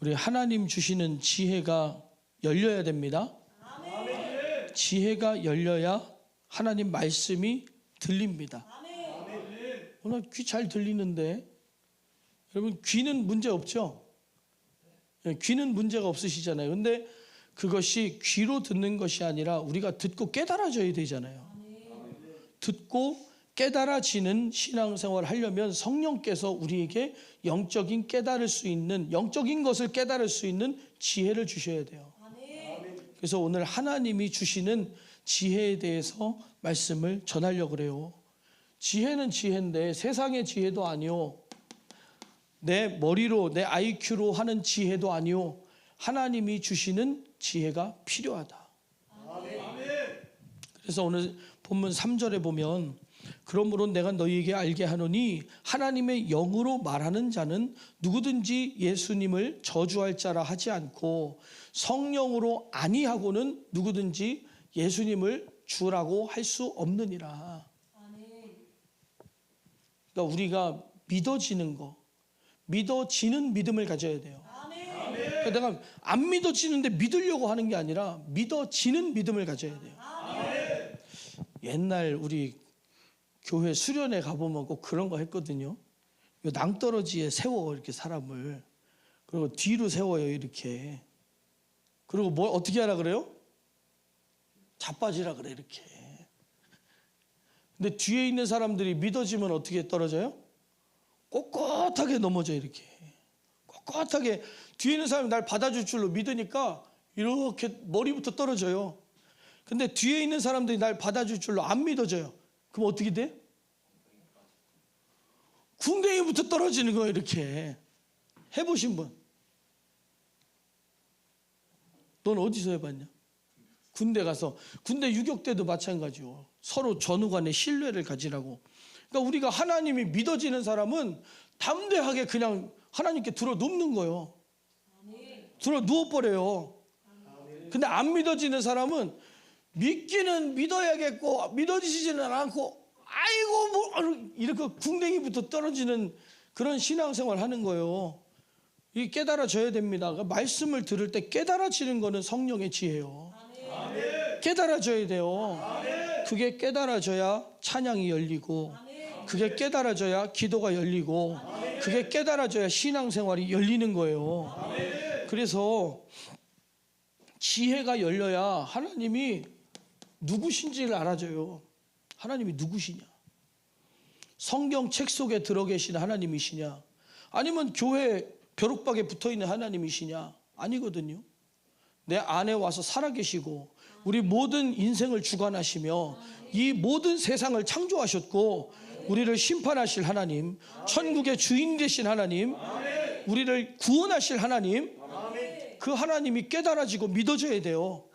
우리 하나님 주시는 지혜가 열려야 됩니다. 아멘. 지혜가 열려야 하나님 말씀이 들립니다. 아멘. 오늘 귀 잘 들리는데 여러분 귀는 문제 없죠? 귀는 문제가 없으시잖아요. 근데 그것이 귀로 듣는 것이 아니라 우리가 듣고 깨달아져야 되잖아요. 듣고 깨달아지는 신앙생활을 하려면 성령께서 우리에게 영적인 깨달을 수 있는, 영적인 것을 깨달을 수 있는 지혜를 주셔야 돼요. 그래서 오늘 하나님이 주시는 지혜에 대해서 말씀을 전하려고 그래요. 지혜는 지혜인데 세상의 지혜도 아니요, 내 머리로 내 IQ로 하는 지혜도 아니요, 하나님이 주시는 지혜가 필요하다. 그래서 오늘 본문 3절에 보면 그러므로 내가 너희에게 알게 하노니 하나님의 영으로 말하는 자는 누구든지 예수님을 저주할 자라 하지 않고 성령으로 아니하고는 누구든지 예수님을 주라고 할 수 없느니라. 그러니까 우리가 믿어지는 거, 믿어지는 믿음을 가져야 돼요. 그러니까 내가 안 믿어지는데 믿으려고 하는 게 아니라 믿어지는 믿음을 가져야 돼요. 옛날 우리 교회 수련회 가보면 꼭 그런 거 했거든요. 낭떠러지에 세워 이렇게 사람을, 그리고 뒤로 세워요 이렇게. 그리고 뭘 어떻게 하라 그래요? 자빠지라 그래 이렇게. 근데 뒤에 있는 사람들이 믿어지면 어떻게 떨어져요? 꼿꼿하게 넘어져 이렇게. 꼿꼿하게 뒤에 있는 사람이 날 받아줄 줄로 믿으니까 이렇게 머리부터 떨어져요. 근데 뒤에 있는 사람들이 날 받아줄 줄로 안 믿어져요. 그럼 어떻게 돼? 궁뎅이부터 떨어지는 거예요 이렇게. 해보신 분? 넌 어디서 해봤냐? 군대 가서. 군대 유격 때도 마찬가지요. 서로 전후 간에 신뢰를 가지라고. 그러니까 우리가 하나님이 믿어지는 사람은 담대하게 그냥 하나님께 들어 눕는 거예요. 들어 누워버려요. 근데 안 믿어지는 사람은 믿기는 믿어야겠고 믿어지지는 않고 아이고 뭐 이렇게 궁뎅이부터 떨어지는 그런 신앙생활 하는 거예요. 이 깨달아져야 됩니다. 말씀을 들을 때 깨달아지는 거는 성령의 지혜예요. 깨달아져야 돼요. 그게 깨달아져야 찬양이 열리고, 그게 깨달아져야 기도가 열리고, 그게 깨달아져야 신앙생활이 열리는 거예요. 그래서 지혜가 열려야 하나님이 누구신지를 알아줘요. 하나님이 누구시냐? 성경 책 속에 들어 계신 하나님이시냐? 아니면 교회 벼룩박에 붙어있는 하나님이시냐? 아니거든요. 내 안에 와서 살아계시고 우리 모든 인생을 주관하시며 이 모든 세상을 창조하셨고 우리를 심판하실 하나님, 천국의 주인 되신 하나님, 우리를 구원하실 하나님, 그 하나님이 깨달아지고 믿어져야 돼요.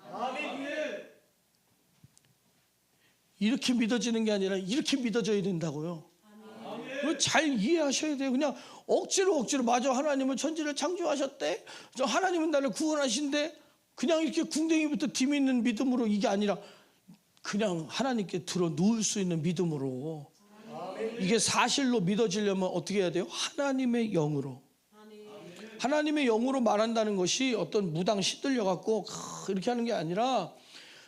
이렇게 믿어지는 게 아니라 이렇게 믿어져야 된다고요. 잘 이해하셔야 돼요. 그냥 억지로 맞아, 하나님은 천지를 창조하셨대, 하나님은 나를 구원하신대, 그냥 이렇게 궁뎅이부터 뒤미는 믿음으로 이게 아니라 그냥 하나님께 들어 누울 수 있는 믿음으로. 이게 사실로 믿어지려면 어떻게 해야 돼요? 하나님의 영으로. 하나님의 영으로 말한다는 것이 어떤 무당 시들려 갖고 이렇게 하는 게 아니라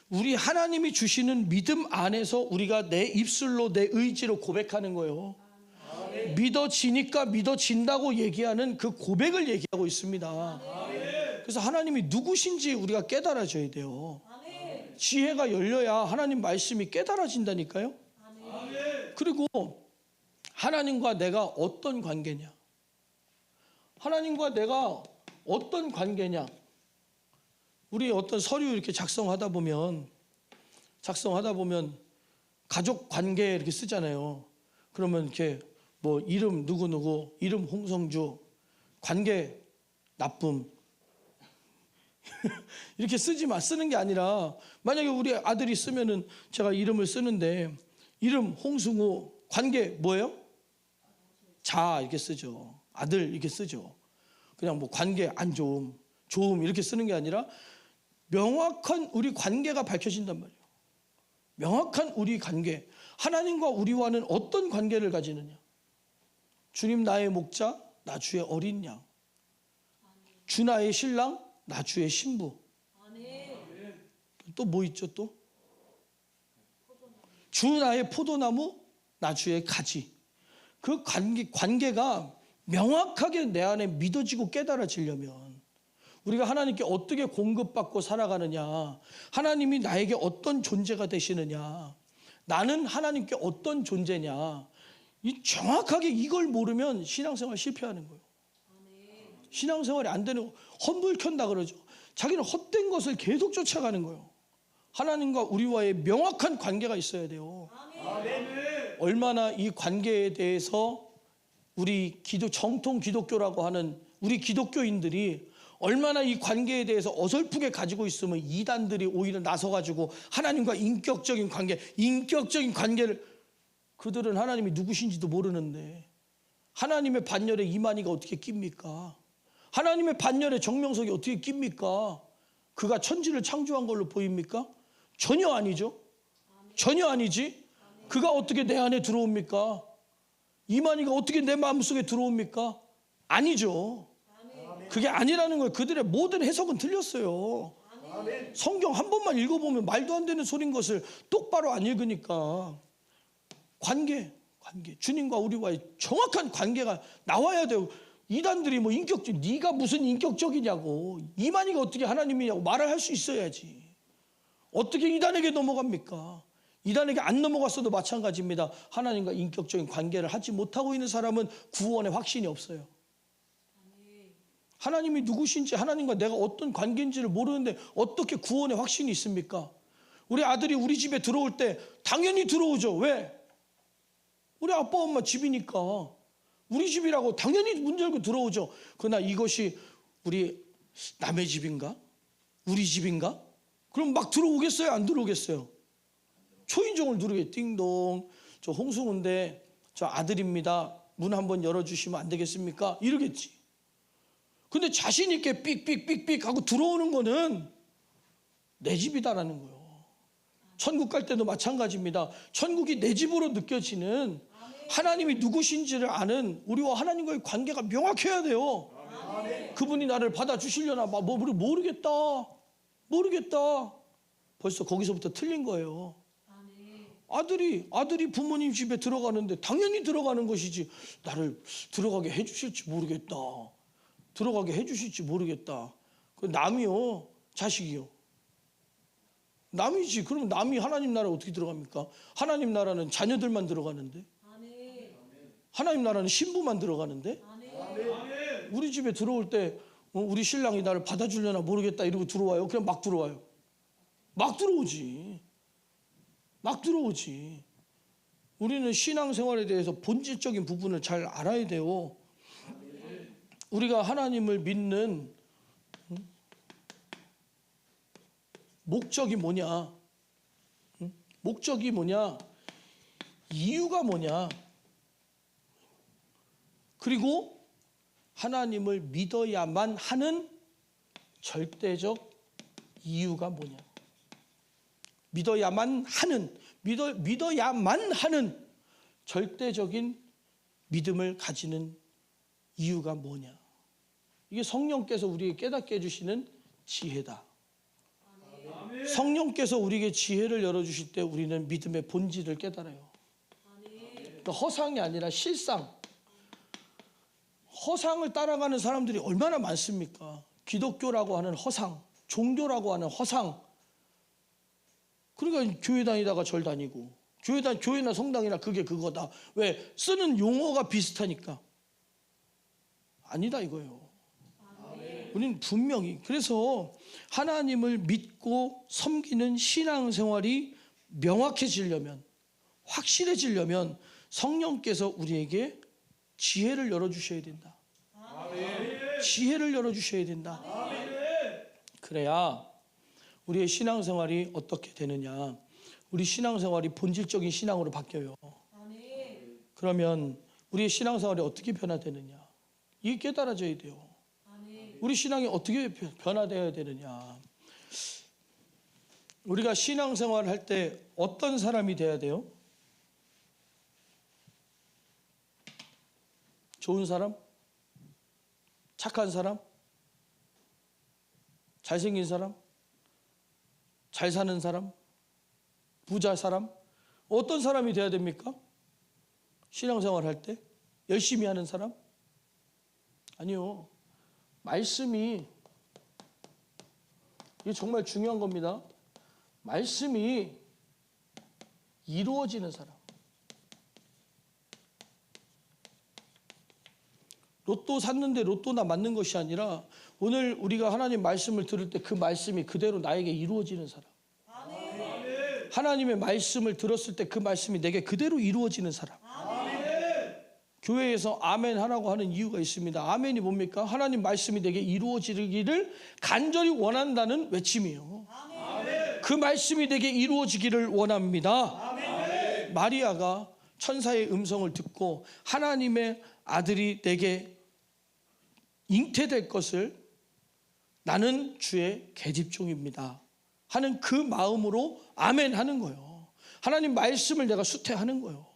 우리 하나님이 주시는 믿음 안에서 우리가 내 입술로 내 의지로 고백하는 거예요. 믿어지니까 믿어진다고 얘기하는 그 고백을 얘기하고 있습니다. 그래서 하나님이 누구신지 우리가 깨달아져야 돼요. 지혜가 열려야 하나님 말씀이 깨달아진다니까요. 그리고 하나님과 내가 어떤 관계냐? 하나님과 내가 어떤 관계냐? 우리 어떤 서류 이렇게 작성하다 보면 가족 관계 이렇게 쓰잖아요. 그러면 이렇게 뭐 이름 누구누구, 이름 홍성주, 관계 나쁨 이렇게 쓰는 게 아니라, 만약에 우리 아들이 쓰면은 제가 이름을 쓰는데 이름 홍승우, 관계 뭐예요? 자 이렇게 쓰죠. 아들 이렇게 쓰죠. 그냥 뭐 관계 안 좋음, 좋음 이렇게 쓰는 게 아니라 명확한 우리 관계가 밝혀진단 말이에요. 명확한 우리 관계, 하나님과 우리와는 어떤 관계를 가지느냐? 주님 나의 목자, 나 주의 어린 양. 주 나의 신랑, 나 주의 신부. 또 뭐 있죠 또? 주 나의 포도나무, 나 주의 가지. 그 관계가 명확하게 내 안에 믿어지고 깨달아지려면 우리가 하나님께 어떻게 공급받고 살아가느냐, 하나님이 나에게 어떤 존재가 되시느냐, 나는 하나님께 어떤 존재냐, 이 정확하게 이걸 모르면 신앙생활 실패하는 거예요. 신앙생활이 안 되는 거, 헛물켠다 그러죠. 자기는 헛된 것을 계속 쫓아가는 거예요. 하나님과 우리와의 명확한 관계가 있어야 돼요. 얼마나 이 관계에 대해서 우리 정통 기독교라고 하는 우리 기독교인들이 얼마나 이 관계에 대해서 어설프게 가지고 있으면 이단들이 오히려 나서가지고 하나님과 인격적인 관계를, 그들은 하나님이 누구신지도 모르는데 하나님의 반열에 이만희가 어떻게 낍니까? 하나님의 반열에 정명석이 어떻게 낍니까? 그가 천지를 창조한 걸로 보입니까? 전혀 아니죠. 전혀 아니지. 그가 어떻게 내 안에 들어옵니까? 이만희가 어떻게 내 마음속에 들어옵니까? 아니죠. 그게 아니라는 거예요. 그들의 모든 해석은 틀렸어요. 성경 한 번만 읽어보면 말도 안 되는 소린 것을 똑바로 안 읽으니까 관계, 주님과 우리와의 정확한 관계가 나와야 돼요. 이단들이 뭐 인격적, 네가 무슨 인격적이냐고, 이만희가 어떻게 하나님이냐고 말을 할 수 있어야지. 어떻게 이단에게 넘어갑니까? 이단에게 안 넘어갔어도 마찬가지입니다. 하나님과 인격적인 관계를 하지 못하고 있는 사람은 구원의 확신이 없어요. 하나님이 누구신지, 하나님과 내가 어떤 관계인지를 모르는데 어떻게 구원의 확신이 있습니까? 우리 아들이 우리 집에 들어올 때 당연히 들어오죠. 왜? 우리 아빠 엄마 집이니까 우리 집이라고 당연히 문 열고 들어오죠. 그러나 이것이 우리 남의 집인가? 우리 집인가? 그럼 막 들어오겠어요? 안 들어오겠어요? 초인종을 누르게, 띵동, 저 홍승우인데 저 아들입니다. 문 한번 열어주시면 안 되겠습니까? 이러겠지. 근데 자신 있게 삑삑삑삑 하고 들어오는 거는 내 집이다라는 거예요. 천국 갈 때도 마찬가지입니다. 천국이 내 집으로 느껴지는, 하나님이 누구신지를 아는 우리와 하나님과의 관계가 명확해야 돼요. 그분이 나를 받아주시려나 모르겠다. 벌써 거기서부터 틀린 거예요. 아들이 부모님 집에 들어가는데 당연히 들어가는 것이지, 나를 들어가게 해주실지 모르겠다. 들어가게 해주실지 모르겠다. 그 남이요, 자식이요. 남이지. 그럼 남이 하나님 나라 어떻게 들어갑니까? 하나님 나라는 자녀들만 들어가는데, 하나님 나라는 신부만 들어가는데, 우리 집에 들어올 때 우리 신랑이 나를 받아주려나 모르겠다 이러고 들어와요? 그냥 막 들어와요? 막 들어오지. 우리는 신앙생활에 대해서 본질적인 부분을 잘 알아야 돼요. 우리가 하나님을 믿는 목적이 뭐냐? 목적이 뭐냐? 이유가 뭐냐? 그리고 하나님을 믿어야만 하는 절대적 이유가 뭐냐? 믿어야만 하는 절대적인 믿음을 가지는 이유가 뭐냐? 이게 성령께서 우리에게 깨닫게 해주시는 지혜다. 성령께서 우리에게 지혜를 열어주실 때 우리는 믿음의 본질을 깨달아요. 그러니까 허상이 아니라 실상. 허상을 따라가는 사람들이 얼마나 많습니까? 기독교라고 하는 허상, 종교라고 하는 허상. 그러니까 교회 다니다가 절 다니고, 교회나 성당이나 그게 그거다. 왜? 쓰는 용어가 비슷하니까. 아니다 이거예요. 우리는 분명히, 그래서 하나님을 믿고 섬기는 신앙생활이 명확해지려면, 확실해지려면 성령께서 우리에게 지혜를 열어주셔야 된다. 지혜를 열어주셔야 된다. 그래야 우리의 신앙생활이 어떻게 되느냐? 우리 신앙생활이 본질적인 신앙으로 바뀌어요. 그러면 우리의 신앙생활이 어떻게 변화되느냐? 이게 깨달아져야 돼요. 우리 신앙이 어떻게 변화되어야 되느냐? 우리가 신앙생활을 할 때 어떤 사람이 돼야 돼요? 좋은 사람? 착한 사람? 잘생긴 사람? 잘 사는 사람? 부자 사람? 어떤 사람이 돼야 됩니까? 신앙생활 할 때? 열심히 하는 사람? 아니요. 말씀이, 이게 정말 중요한 겁니다. 말씀이 이루어지는 사람. 로또 샀는데 로또나 맞는 것이 아니라 오늘 우리가 하나님 말씀을 들을 때 그 말씀이 그대로 나에게 이루어지는 사람. 하나님의 말씀을 들었을 때 그 말씀이 내게 그대로 이루어지는 사람. 교회에서 아멘 하라고 하는 이유가 있습니다. 아멘이 뭡니까? 하나님 말씀이 내게 이루어지기를 간절히 원한다는 외침이에요. 그 말씀이 내게 이루어지기를 원합니다. 마리아가 천사의 음성을 듣고 하나님의 아들이 내게 잉태될 것을 나는 주의 계집종입니다 하는 그 마음으로 아멘 하는 거예요. 하나님 말씀을 내가 수태하는 거예요.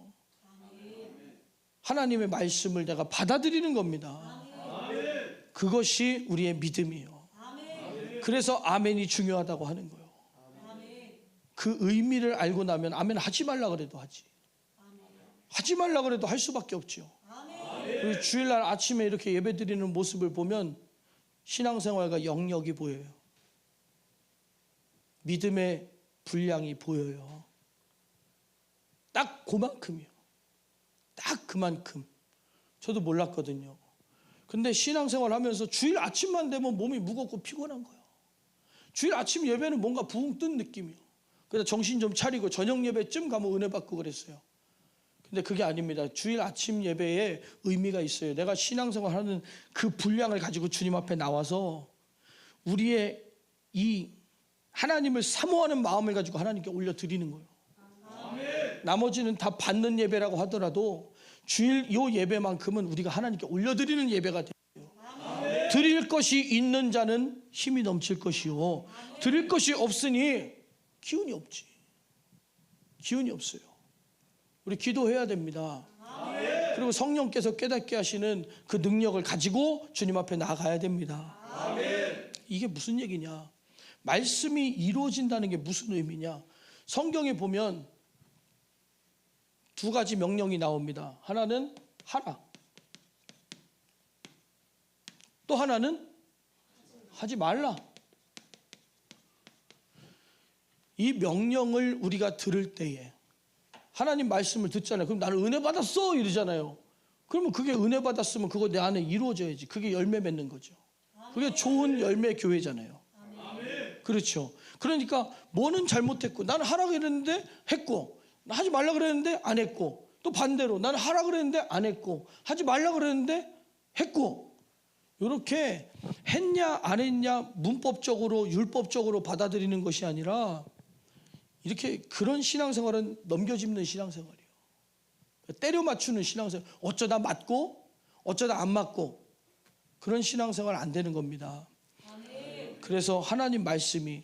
하나님의 말씀을 내가 받아들이는 겁니다. 그것이 우리의 믿음이에요. 그래서 아멘이 중요하다고 하는 거예요. 그 의미를 알고 나면 아멘 하지 말라 그래도 하지. 하지 말라 그래도 할 수밖에 없죠. 우리 주일날 아침에 이렇게 예배드리는 모습을 보면 신앙생활과 영역이 보여요. 믿음의 분량이 보여요. 딱 그만큼이요. 딱 그만큼. 저도 몰랐거든요. 근데 신앙생활 하면서 주일 아침만 되면 몸이 무겁고 피곤한 거예요. 주일 아침 예배는 뭔가 붕 뜬 느낌이요. 그래서 정신 좀 차리고 저녁 예배쯤 가면 은혜 받고 그랬어요. 근데 그게 아닙니다. 주일 아침 예배에 의미가 있어요. 내가 신앙생활 하는 그 분량을 가지고 주님 앞에 나와서 우리의 이 하나님을 사모하는 마음을 가지고 하나님께 올려드리는 거예요. 나머지는 다 받는 예배라고 하더라도 주일 요 예배만큼은 우리가 하나님께 올려드리는 예배가 돼요. 드릴 것이 있는 자는 힘이 넘칠 것이요. 드릴 것이 없으니 기운이 없지. 기운이 없어요. 우리 기도해야 됩니다. 그리고 성령께서 깨닫게 하시는 그 능력을 가지고 주님 앞에 나가야 됩니다. 이게 무슨 얘기냐? 말씀이 이루어진다는 게 무슨 의미냐? 성경에 보면 두 가지 명령이 나옵니다. 하나는 하라. 또 하나는 하지 말라. 이 명령을 우리가 들을 때에 하나님 말씀을 듣잖아요. 그럼 나는 은혜 받았어 이러잖아요. 그러면 그게 은혜 받았으면 그거 내 안에 이루어져야지. 그게 열매 맺는 거죠. 그게 좋은 열매 교회잖아요. 그렇죠. 그러니까 뭐는 잘못했고 나는 하라 그랬는데 했고 하지 말라 그랬는데 안 했고 또 반대로 나는 하라 그랬는데 안 했고 하지 말라 그랬는데 했고 이렇게 했냐 안 했냐 문법적으로 율법적으로 받아들이는 것이 아니라 이렇게 그런 신앙생활은 넘겨짚는 신앙생활이에요. 때려 맞추는 신앙생활. 어쩌다 맞고 어쩌다 안 맞고 그런 신앙생활 안 되는 겁니다. 그래서 하나님 말씀이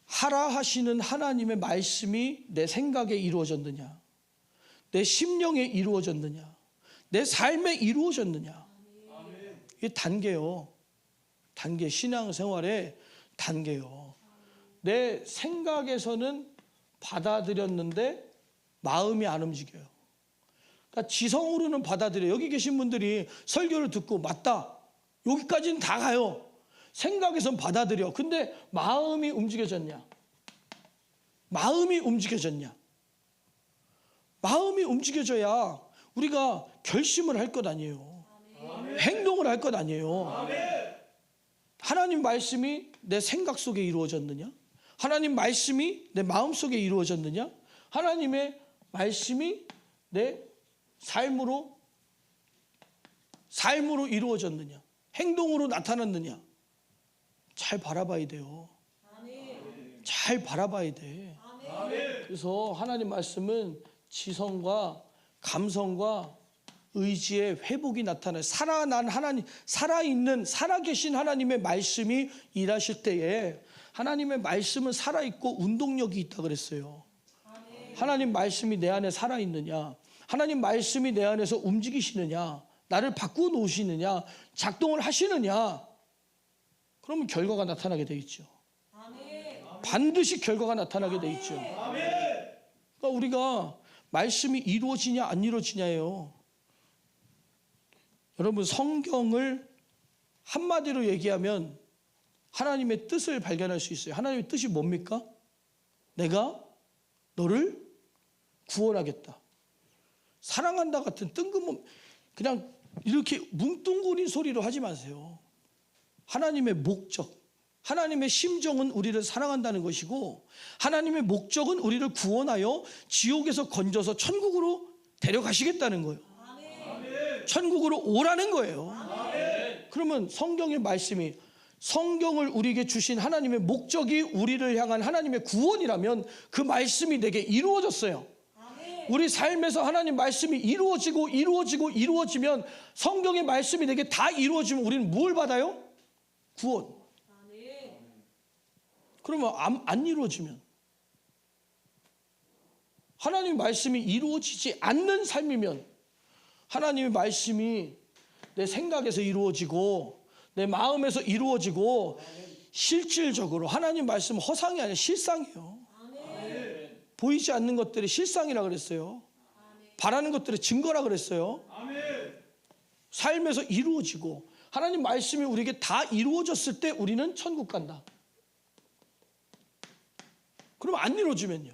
하라 하시는 하나님의 말씀이 내 생각에 이루어졌느냐, 내 심령에 이루어졌느냐, 내 삶에 이루어졌느냐. 이게 단계요. 단계, 신앙생활의 단계요. 내 생각에서는 받아들였는데 마음이 안 움직여요. 그러니까 지성으로는 받아들여요. 여기 계신 분들이 설교를 듣고 맞다. 여기까지는 다 가요. 생각에선 받아들여. 근데 마음이 움직여졌냐? 마음이 움직여졌냐? 마음이 움직여져야 우리가 결심을 할 것 아니에요. 행동을 할 것 아니에요. 하나님 말씀이 내 생각 속에 이루어졌느냐? 하나님 말씀이 내 마음 속에 이루어졌느냐? 하나님의 말씀이 내 삶으로 이루어졌느냐? 행동으로 나타났느냐? 잘 바라봐야 돼요. 잘 바라봐야 돼. 그래서 하나님 말씀은 지성과 감성과 의지의 회복이 나타나요. 살아난 하나님, 살아계신 하나님의 말씀이 일하실 때에 하나님의 말씀은 살아있고 운동력이 있다 그랬어요. 하나님 말씀이 내 안에 살아있느냐, 하나님 말씀이 내 안에서 움직이시느냐, 나를 바꾸어 놓으시느냐, 작동을 하시느냐, 그러면 결과가 나타나게 돼 있죠. 아멘. 반드시 결과가 나타나게 돼 있죠. 그러니까 우리가 말씀이 이루어지냐 안 이루어지냐예요. 여러분, 성경을 한마디로 얘기하면 하나님의 뜻을 발견할 수 있어요. 하나님의 뜻이 뭡니까? 내가 너를 구원하겠다. 사랑한다 같은 뜬금없는, 그냥 이렇게 뭉뚱그린 소리로 하지 마세요. 하나님의 목적, 하나님의 심정은 우리를 사랑한다는 것이고, 하나님의 목적은 우리를 구원하여 지옥에서 건져서 천국으로 데려가시겠다는 거예요. 천국으로 오라는 거예요. 그러면 성경의 말씀이, 성경을 우리에게 주신 하나님의 목적이 우리를 향한 하나님의 구원이라면 그 말씀이 내게 이루어졌어요. 우리 삶에서 하나님 말씀이 이루어지면, 성경의 말씀이 내게 다 이루어지면 우리는 뭘 받아요? 구원. 그러면 안 이루어지면, 하나님의 말씀이 이루어지지 않는 삶이면, 하나님의 말씀이 내 생각에서 이루어지고 내 마음에서 이루어지고, 실질적으로 하나님 말씀은 허상이 아니라 실상이에요. 보이지 않는 것들이 실상이라 그랬어요. 바라는 것들의 증거라 그랬어요. 삶에서 이루어지고 하나님 말씀이 우리에게 다 이루어졌을 때 우리는 천국 간다. 그럼 안 이루어지면요?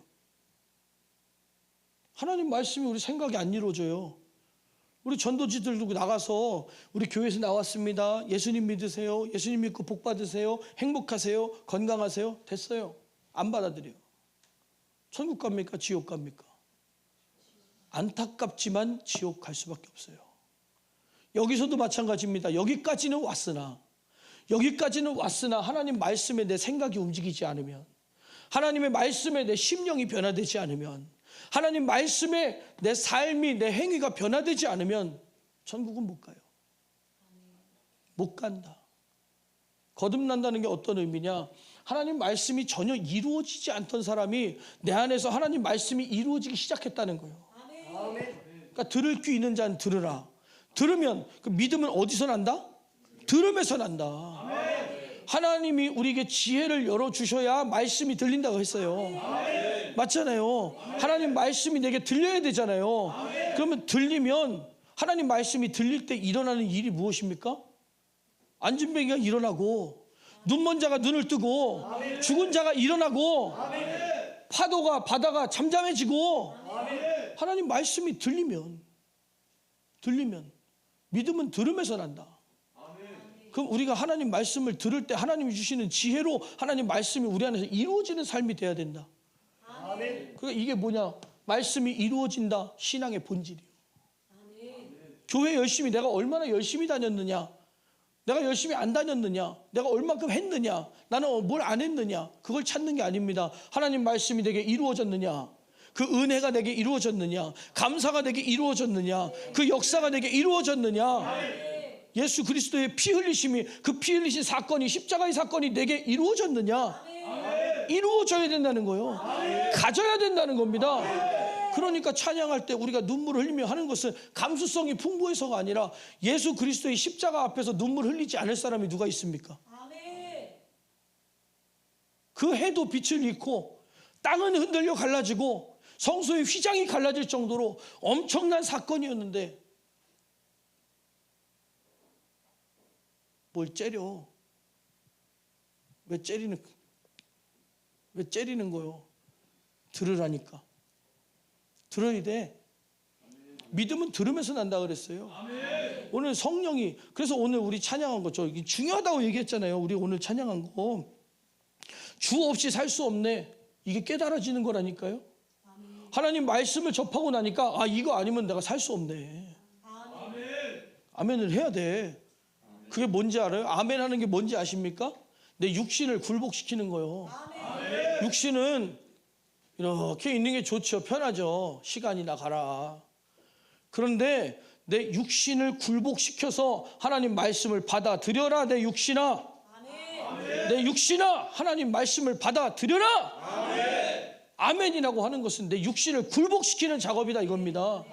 하나님 말씀이 우리 생각이 안 이루어져요. 우리 전도지들도 나가서 우리 교회에서 나왔습니다. 예수님 믿으세요. 예수님 믿고 복 받으세요. 행복하세요. 건강하세요. 됐어요. 안 받아들여요. 천국 갑니까? 지옥 갑니까? 안타깝지만 지옥 갈 수밖에 없어요. 여기서도 마찬가지입니다. 여기까지는 왔으나 하나님 말씀에 내 생각이 움직이지 않으면, 하나님의 말씀에 내 심령이 변화되지 않으면, 하나님 말씀에 내 삶이, 내 행위가 변화되지 않으면 천국은 못 가요. 못 간다. 거듭난다는 게 어떤 의미냐? 하나님 말씀이 전혀 이루어지지 않던 사람이 내 안에서 하나님 말씀이 이루어지기 시작했다는 거예요. 그러니까 들을 귀 있는 자는 들으라. 들으면, 그 믿음은 어디서 난다? 들음에서 난다. 하나님이 우리에게 지혜를 열어주셔야 말씀이 들린다고 했어요. 맞잖아요. 하나님 말씀이 내게 들려야 되잖아요. 그러면 들리면, 하나님 말씀이 들릴 때 일어나는 일이 무엇입니까? 안진뱅이가 일어나고, 눈먼 자가 눈을 뜨고, 죽은 자가 일어나고, 바다가 잠잠해지고, 하나님 말씀이 들리면 믿음은 들음에서 난다. 그럼 우리가 하나님 말씀을 들을 때 하나님이 주시는 지혜로 하나님 말씀이 우리 안에서 이루어지는 삶이 돼야 된다. 그러니까 이게 뭐냐? 말씀이 이루어진다. 신앙의 본질이에요. 교회 열심히, 내가 얼마나 열심히 다녔느냐, 내가 열심히 안 다녔느냐, 내가 얼만큼 했느냐, 나는 뭘 안 했느냐, 그걸 찾는 게 아닙니다. 하나님 말씀이 내게 이루어졌느냐, 그 은혜가 내게 이루어졌느냐, 감사가 내게 이루어졌느냐, 그 역사가 내게 이루어졌느냐, 예수 그리스도의 피 흘리심이, 그 피 흘리신 사건이, 십자가의 사건이 내게 이루어졌느냐. 이루어져야 된다는 거예요. 가져야 된다는 겁니다. 그러니까 찬양할 때 우리가 눈물을 흘리며 하는 것은 감수성이 풍부해서가 아니라, 예수 그리스도의 십자가 앞에서 눈물 흘리지 않을 사람이 누가 있습니까? 그 해도 빛을 잃고 땅은 흔들려 갈라지고 성소의 휘장이 갈라질 정도로 엄청난 사건이었는데 뭘 째려? 왜 째리는 거요? 들으라니까. 들어야 돼. 믿음은 들으면서 난다 그랬어요. 오늘 성령이, 그래서 오늘 우리 찬양한 거, 저 중요하다고 얘기했잖아요. 우리 오늘 찬양한 거, 주 없이 살 수 없네, 이게 깨달아지는 거라니까요. 하나님 말씀을 접하고 나니까, 아, 이거 아니면 내가 살 수 없네. 아멘을 해야 돼. 그게 뭔지 알아요? 아멘 하는 게 뭔지 아십니까? 내 육신을 굴복시키는 거예요. 육신은 이렇게 있는 게 좋죠. 편하죠. 시간이나 가라. 그런데 내 육신을 굴복시켜서 하나님 말씀을 받아들여라. 내 육신아, 내 육신아, 하나님 말씀을 받아들여라. 아멘이라고 하는 것은 내 육신을 굴복시키는 작업이다 이겁니다.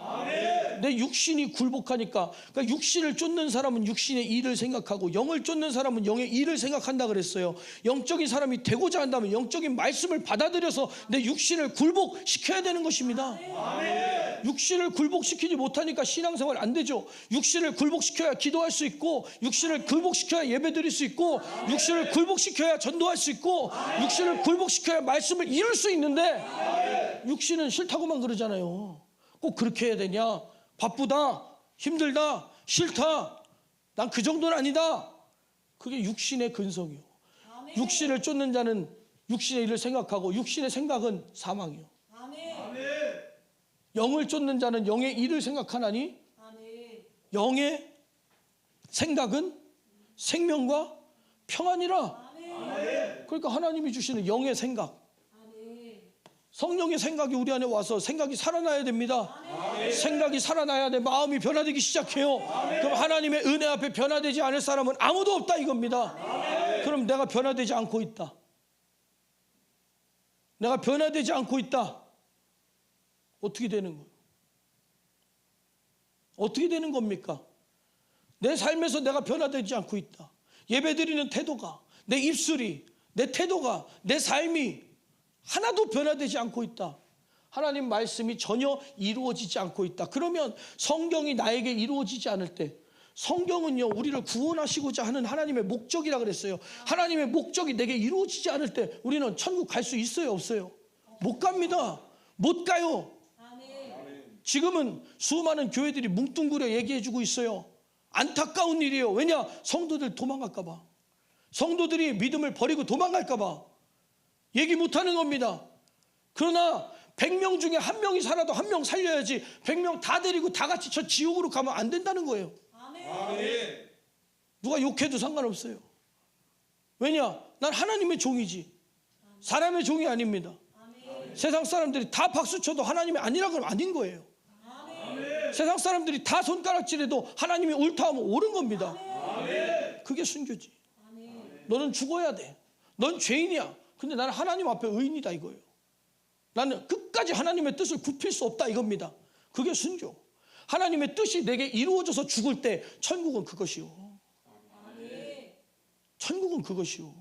내 육신이 굴복하니까. 그러니까 육신을 쫓는 사람은 육신의 일을 생각하고 영을 쫓는 사람은 영의 일을 생각한다 그랬어요. 영적인 사람이 되고자 한다면 영적인 말씀을 받아들여서 내 육신을 굴복시켜야 되는 것입니다. 육신을 굴복시키지 못하니까 신앙생활 안 되죠. 육신을 굴복시켜야 기도할 수 있고, 육신을 굴복시켜야 예배드릴 수 있고, 육신을 굴복시켜야 전도할 수 있고, 육신을 굴복시켜야 말씀을 이룰 수 있는데 육신은 싫다고만 그러잖아요. 꼭 그렇게 해야 되냐? 바쁘다, 힘들다, 싫다, 난 그 정도는 아니다. 그게 육신의 근성이요. 육신을 쫓는 자는 육신의 일을 생각하고 육신의 생각은 사망이요. 영을 쫓는 자는 영의 일을 생각하나니 영의 생각은 생명과 평안이라. 그러니까 하나님이 주시는 영의 생각, 성령의 생각이 우리 안에 와서 생각이 살아나야 됩니다. 생각이 살아나야 돼. 마음이 변화되기 시작해요. 그럼 하나님의 은혜 앞에 변화되지 않을 사람은 아무도 없다 이겁니다. 그럼 내가 변화되지 않고 있다. 내가 변화되지 않고 있다. 어떻게 되는 거예요? 어떻게 되는 겁니까? 내 삶에서 내가 변화되지 않고 있다. 예배드리는 태도가, 내 입술이, 내 태도가, 내 삶이 하나도 변화되지 않고 있다. 하나님 말씀이 전혀 이루어지지 않고 있다. 그러면 성경이 나에게 이루어지지 않을 때, 성경은요 우리를 구원하시고자 하는 하나님의 목적이라 그랬어요. 하나님의 목적이 내게 이루어지지 않을 때 우리는 천국 갈 수 있어요, 없어요? 못 갑니다. 못 가요. 지금은 수많은 교회들이 뭉뚱그려 얘기해주고 있어요. 안타까운 일이에요. 왜냐? 성도들 도망갈까 봐. 성도들이 믿음을 버리고 도망갈까 봐 얘기 못하는 겁니다. 그러나 100명 중에 한 명이 살아도 한 명 살려야지 100명 다 데리고 다 같이 저 지옥으로 가면 안 된다는 거예요. 누가 욕해도 상관없어요. 왜냐? 난 하나님의 종이지 사람의 종이 아닙니다. 세상 사람들이 다 박수쳐도 하나님이 아니라 그러면 아닌 거예요. 세상 사람들이 다 손가락질해도 하나님이 옳다 하면 옳은 겁니다. 그게 순교지. 너는 죽어야 돼. 넌 죄인이야. 근데 나는 하나님 앞에 의인이다 이거예요. 나는 끝까지 하나님의 뜻을 굽힐 수 없다 이겁니다. 그게 순교. 하나님의 뜻이 내게 이루어져서 죽을 때 천국은 그것이요. 천국은 그것이요.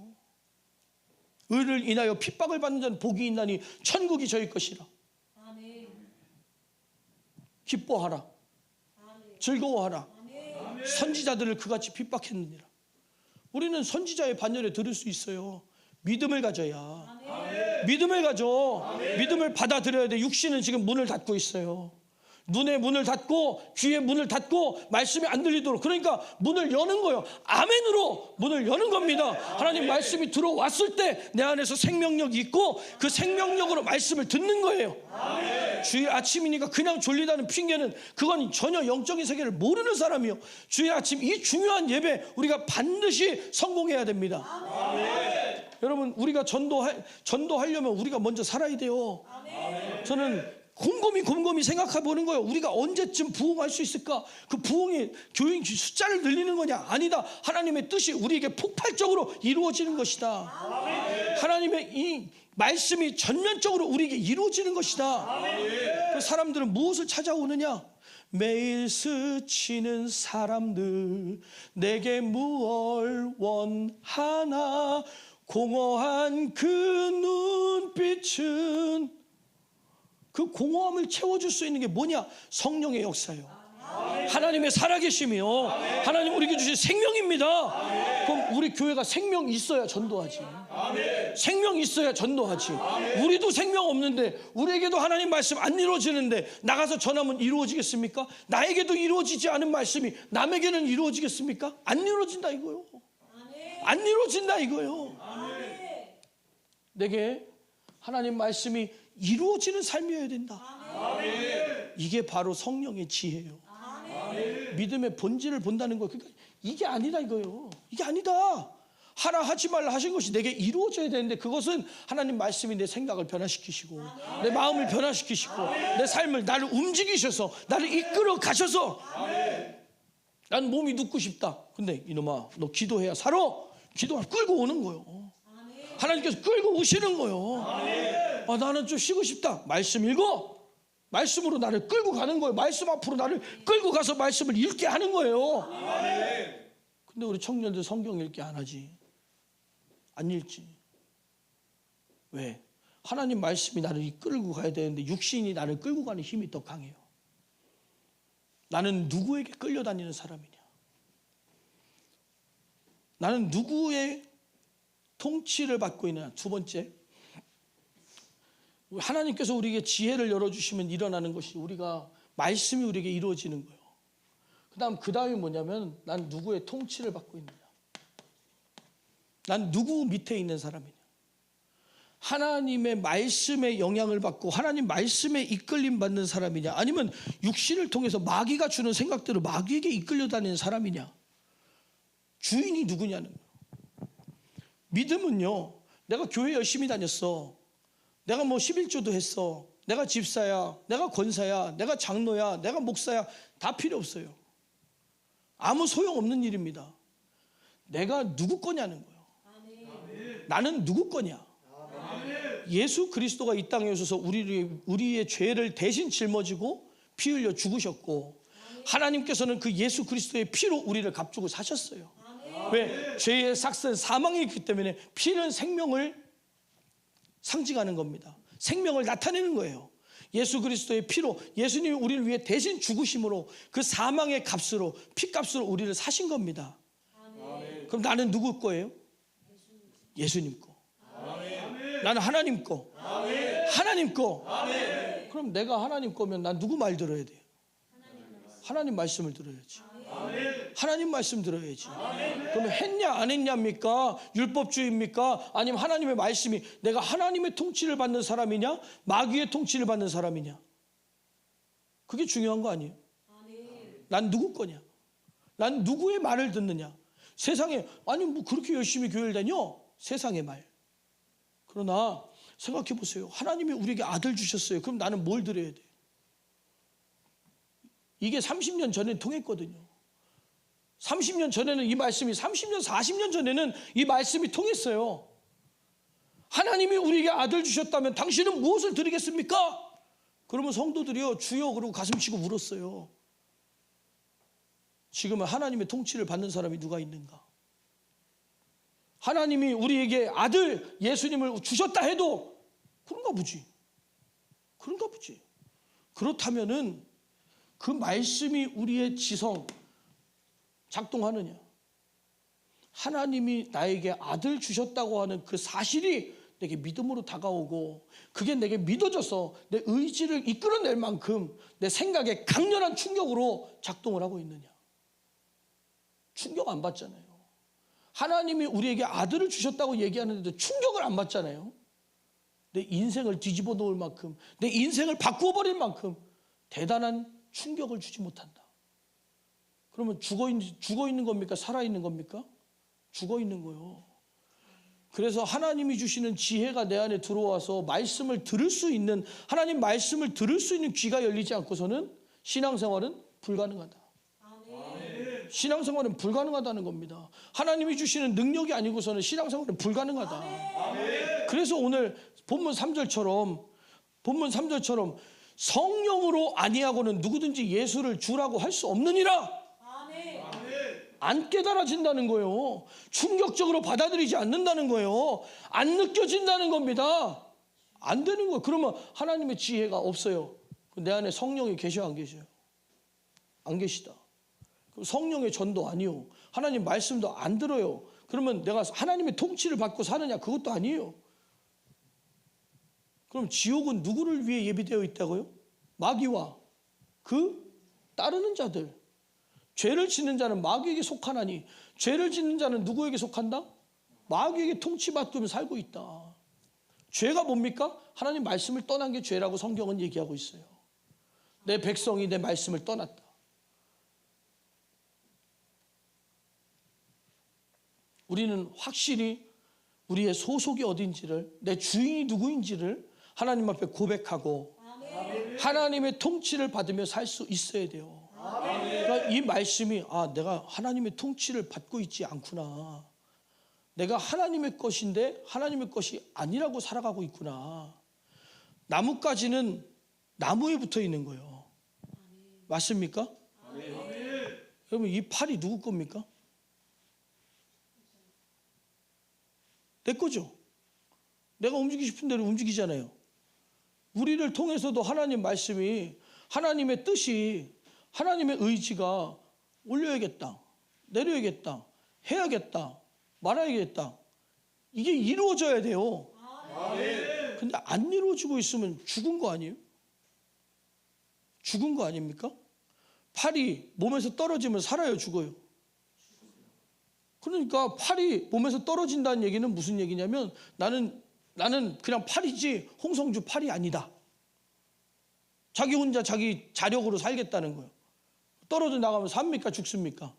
의를 인하여 핍박을 받는 자는 복이 있나니 천국이 저희 것이라. 기뻐하라. 즐거워하라. 선지자들을 그같이 핍박했느니라. 우리는 선지자의 반열에 들을 수 있어요. 믿음을 가져야. 믿음을 가져. 믿음을 받아들여야 돼. 육신은 지금 문을 닫고 있어요. 눈의 문을 닫고 귀의 문을 닫고 말씀이 안 들리도록. 그러니까 문을 여는 거예요. 아멘으로 문을 여는 겁니다. 하나님 말씀이 들어왔을 때 내 안에서 생명력이 있고 그 생명력으로 말씀을 듣는 거예요. 주일 아침이니까 그냥 졸리다는 핑계는 그건 전혀 영적인 세계를 모르는 사람이요. 주일 아침 이 중요한 예배 우리가 반드시 성공해야 됩니다. 여러분 우리가 전도하려면 우리가 먼저 살아야 돼요. 저는 곰곰이 생각해 보는 거예요. 우리가 언제쯤 부흥할 수 있을까? 그 부흥이 교인 숫자를 늘리는 거냐? 아니다. 하나님의 뜻이 우리에게 폭발적으로 이루어지는 것이다. 하나님의 이 말씀이 전면적으로 우리에게 이루어지는 것이다. 그 사람들은 무엇을 찾아오느냐? 매일 스치는 사람들 내게 무얼 원하나 공허한 그 눈빛은 그 공허함을 채워줄 수 있는 게 뭐냐? 성령의 역사요. 하나님의 살아계심이요. 하나님 우리에게 주신 생명입니다. 그럼 우리 교회가 생명 있어야 전도하지. 생명 있어야 전도하지. 우리도 생명 없는데 우리에게도 하나님 말씀 안 이루어지는데 나가서 전하면 이루어지겠습니까? 나에게도 이루어지지 않은 말씀이 남에게는 이루어지겠습니까? 안 이루어진다 이거요. 안 이루어진다 이거요. 내게 하나님 말씀이 이루어지는 삶이어야 된다. 이게 바로 성령의 지혜예요. 믿음의 본질을 본다는 거. 그러니까 이게 아니다 이거예요. 이게 아니다. 하라 하지 말라 하신 것이 내게 이루어져야 되는데 그것은 하나님 말씀이 내 생각을 변화시키시고 내 마음을 변화시키시고 내 삶을 나를 움직이셔서 나를 이끌어 가셔서 난 몸이 눕고 싶다. 근데 이놈아 너 기도해야 살아. 기도가 끌고 오는 거예요. 하나님께서 끌고 오시는 거예요. 아, 나는 좀 쉬고 싶다. 말씀 읽어. 말씀으로 나를 끌고 가는 거예요. 말씀 앞으로 나를 끌고 가서 말씀을 읽게 하는 거예요. 근데 우리 청년들 성경 읽기 안 하지. 안 읽지. 왜? 하나님 말씀이 나를 끌고 가야 되는데 육신이 나를 끌고 가는 힘이 더 강해요. 나는 누구에게 끌려다니는 사람이냐? 나는 누구의 통치를 받고 있느냐? 두 번째, 하나님께서 우리에게 지혜를 열어주시면 일어나는 것이 우리가 말씀이 우리에게 이루어지는 거예요. 그 다음이 뭐냐면 난 누구의 통치를 받고 있느냐? 난 누구 밑에 있는 사람이냐? 하나님의 말씀에 영향을 받고 하나님 말씀에 이끌림 받는 사람이냐? 아니면 육신을 통해서 마귀가 주는 생각대로 마귀에게 이끌려 다니는 사람이냐? 주인이 누구냐는 거예요. 믿음은요, 내가 교회 열심히 다녔어, 내가 뭐 11조도 했어, 내가 집사야, 내가 권사야, 내가 장로야, 내가 목사야, 다 필요 없어요. 아무 소용없는 일입니다. 내가 누구 거냐는 거예요. 나는 누구 거냐? 예수 그리스도가 이 땅에 오셔서 우리의 죄를 대신 짊어지고 피 흘려 죽으셨고, 하나님께서는 그 예수 그리스도의 피로 우리를 값주고 사셨어요. 왜? 죄의 삭은 사망이 있기 때문에 피는 생명을 상징하는 겁니다. 생명을 나타내는 거예요. 예수 그리스도의 피로, 예수님이 우리를 위해 대신 죽으심으로 그 사망의 값으로, 피값으로 우리를 사신 겁니다. 그럼 나는 누구 거예요? 예수님 거. 나는 하나님 거. 하나님 거. 그럼 내가 하나님 거면 난 누구 말 들어야 돼요? 하나님 말씀을 들어야지. 하나님 말씀 들어야지. 그러면 했냐 안 했냐입니까? 율법주의입니까? 아니면 하나님의 말씀이 내가 하나님의 통치를 받는 사람이냐, 마귀의 통치를 받는 사람이냐? 그게 중요한 거 아니에요? 난 누구 거냐? 난 누구의 말을 듣느냐? 세상에, 아니 뭐 그렇게 열심히 교회를 다녀? 세상의 말. 그러나 생각해 보세요. 하나님이 우리에게 아들 주셨어요. 그럼 나는 뭘 들어야 돼? 이게 30년 전에 통했거든요. 30년 전에는 이 말씀이, 30년, 40년 전에는 이 말씀이 통했어요. 하나님이 우리에게 아들 주셨다면 당신은 무엇을 드리겠습니까? 그러면 성도들이요, 주여 그러고 가슴 치고 울었어요. 지금은 하나님의 통치를 받는 사람이 누가 있는가? 하나님이 우리에게 아들 예수님을 주셨다 해도 그런가 보지. 그런가 보지. 그렇다면은 그 말씀이 우리의 지성 작동하느냐? 하나님이 나에게 아들 주셨다고 하는 그 사실이 내게 믿음으로 다가오고 그게 내게 믿어져서 내 의지를 이끌어낼 만큼 내 생각에 강렬한 충격으로 작동을 하고 있느냐? 충격 안 받잖아요. 하나님이 우리에게 아들을 주셨다고 얘기하는데도 충격을 안 받잖아요. 내 인생을 뒤집어 놓을 만큼, 내 인생을 바꾸어 버릴 만큼 대단한 충격을 주지 못한다. 그러면 죽어 있는 겁니까? 살아 있는 겁니까? 죽어 있는 거요. 그래서 하나님이 주시는 지혜가 내 안에 들어와서 말씀을 들을 수 있는, 하나님 말씀을 들을 수 있는 귀가 열리지 않고서는 신앙생활은 불가능하다. 신앙생활은 불가능하다는 겁니다. 하나님이 주시는 능력이 아니고서는 신앙생활은 불가능하다. 그래서 오늘 본문 3절처럼 성령으로 아니하고는 누구든지 예수를 주라고 할 수 없느니라. 안 깨달아진다는 거예요. 충격적으로 받아들이지 않는다는 거예요. 안 느껴진다는 겁니다. 안 되는 거예요. 그러면 하나님의 지혜가 없어요. 내 안에 성령이 계셔 안 계셔요? 안 계시다. 성령의 전도 아니요. 하나님 말씀도 안 들어요. 그러면 내가 하나님의 통치를 받고 사느냐? 그것도 아니에요. 그럼 지옥은 누구를 위해 예비되어 있다고요? 마귀와 그 따르는 자들. 죄를 짓는 자는 마귀에게 속하나니 죄를 짓는 자는 누구에게 속한다? 마귀에게 통치받으며 살고 있다. 죄가 뭡니까? 하나님 말씀을 떠난 게 죄라고 성경은 얘기하고 있어요. 내 백성이 내 말씀을 떠났다. 우리는 확실히 우리의 소속이 어딘지를, 내 주인이 누구인지를 하나님 앞에 고백하고 하나님의 통치를 받으며 살 수 있어야 돼요. 그러니까 이 말씀이 내가 하나님의 통치를 받고 있지 않구나. 내가 하나님의 것인데 하나님의 것이 아니라고 살아가고 있구나. 나뭇가지는 나무에 붙어 있는 거예요. 맞습니까? 여러분 이 팔이 누구 겁니까? 내 거죠. 내가 움직이고 싶은 대로 움직이잖아요. 우리를 통해서도 하나님 말씀이, 하나님의 뜻이, 하나님의 의지가 올려야겠다, 내려야겠다, 해야겠다, 말아야겠다, 이게 이루어져야 돼요. 근데 안 이루어지고 있으면 죽은 거 아니에요? 죽은 거 아닙니까? 팔이 몸에서 떨어지면 살아요, 죽어요? 그러니까 팔이 몸에서 떨어진다는 얘기는 무슨 얘기냐면 나는 그냥 팔이지 홍성주 팔이 아니다. 자기 혼자 자기 자력으로 살겠다는 거예요. 떨어져 나가면 삽니까, 죽습니까?